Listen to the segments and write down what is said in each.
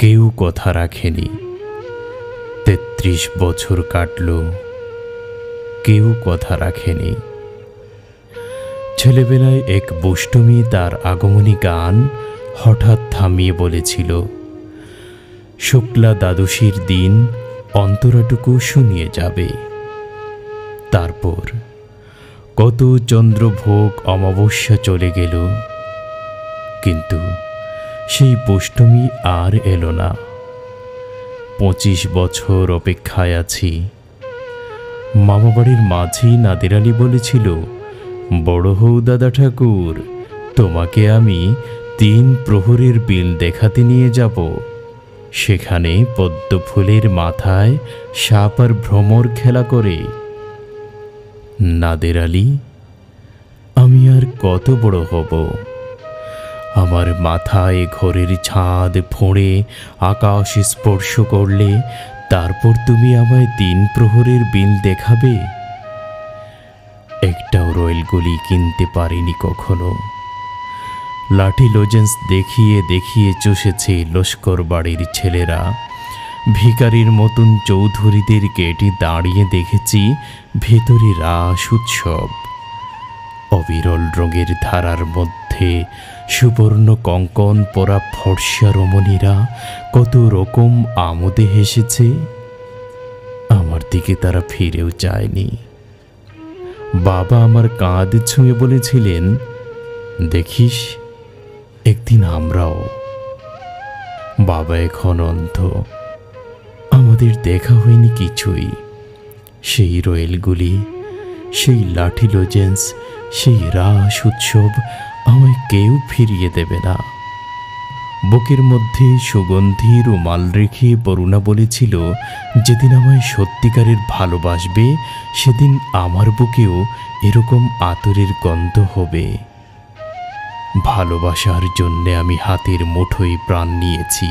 কেউ কথা রাখেনি। ৩৩ বছর কাটল, কেউ কথা রাখেনি। ছেলেবেলায় এক বুষ্টমি তার আগমনী গান হঠাৎ থামিয়ে বলেছিল, শুক্লা দ্বাদশীর দিন অন্তরাটুকু শুনিয়ে যাবে। তারপর কত চন্দ্রভোগ অমাবস্যা চলে গেল, কিন্তু সেই বুষ্টমি আর এলো না। ২৫ বছর অপেক্ষায় আছি। মামাবাড়ির মাঝি নাদের আলী বলেছিল, বড় হও দাদা ঠাকুর, তোমাকে আমি ৩ প্রহরের বিল দেখাতে নিয়ে যাব। সেখানে পদ্ম ফুলের মাথায় সাপ আর ভ্রমর খেলা করে। নাদের আলী, আমি আর কত বড় হব? আমার মাথায় ঘরের ছাদ ফোঁড়ে আকাশ স্পর্শ করলে তারপর তুমি আমায় ৩ প্রহরের বিল দেখাবে? একটাও রয়েলগুলি কিনতে পারিনি কখনো। লাঠি লজেন্স দেখিয়ে দেখিয়ে চষেছে লস্কর বাড়ির ছেলেরা। ভিখারির মতন চৌধুরীদের গেটে দাঁড়িয়ে দেখেছি ভেতরে রাস উৎসব। অবিরল রঙের ধারার মধ্যে সুবর্ণ কঙ্কন পরা ফর্সা রমণীরা কত রকম আমোদে হেসেছে। আমার দিকে তারা ফিরেও চায়নি। বাবা আমার কাঁধ ছুঁয়ে বলেছিলেন, দেখিস একদিন আমরাও। বাবা এখন অন্ধ, আমাদের দেখা হয়নি কিছুই। সেই রয়েলগুলি, সেই লাঠি লজেন্স, সেই রাস উৎসব আমায় কেউ ফিরিয়ে দেবে না। বুকের মধ্যে সুগন্ধি রুমাল রেখে বরুণা বলেছিল, যেদিন আমায় সত্যিকারের ভালোবাসবে সেদিন আমার বুকেও এরকম আতরের গন্ধ হবে। ভালোবাসার জন্যে আমি হাতের মুঠোয় প্রাণ নিয়েছি।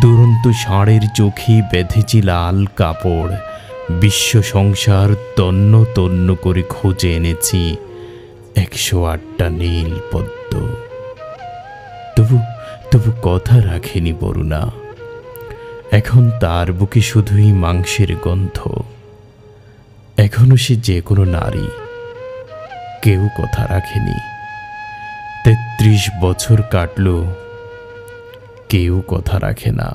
দুরন্ত ষাঁড়ের চোখে বেঁধেছি লাল কাপড়। বিশ্ব সংসার তন্ন তন্ন করে খুঁজে এনেছি ১০৮টা নীল পদ্ম। তবু কথা রাখেনি বরুণা। এখন তার বুকে শুধুই মাংসের গন্ধ। এখনো সে যে কোনো নারী। কেউ কথা রাখেনি। ৩৩ বছর কাটল, কেউ কথা রাখে না।